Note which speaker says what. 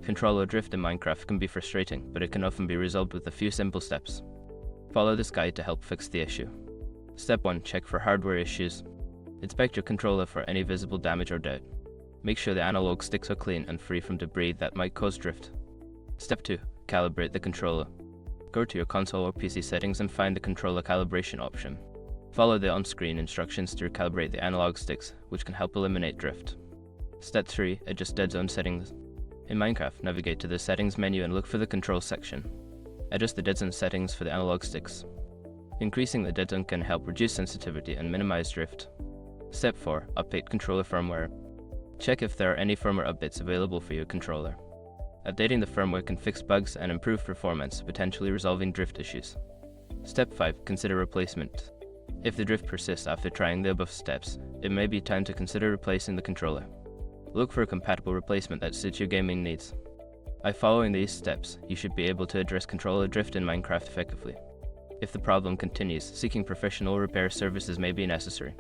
Speaker 1: Controller drift in Minecraft can be frustrating, but it can often be resolved with a few simple steps. Follow this guide to help fix the issue. Step 1. Check for hardware issues. Inspect your controller for any visible damage or doubt. Make sure the analog sticks are clean and free from debris that might cause drift. Step 2. Calibrate the controller. Go to your console or PC settings and find the controller calibration option. Follow the on-screen instructions to calibrate the analog sticks, which can help eliminate drift. Step 3. Adjust dead zone settings. In Minecraft, navigate to the settings menu and look for the control section. Adjust the dead zone settings for the analog sticks. Increasing the dead zone can help reduce sensitivity and minimize drift. Step 4. Update controller firmware. Check if there are any firmware updates available for your controller. Updating the firmware can fix bugs and improve performance, potentially resolving drift issues. Step 5. Consider replacement. If the drift persists after trying the above steps, it may be time to consider replacing the controller. Look for a compatible replacement that suits your gaming needs. By following these steps, you should be able to address controller drift in Minecraft effectively. If the problem continues, seeking professional repair services may be necessary.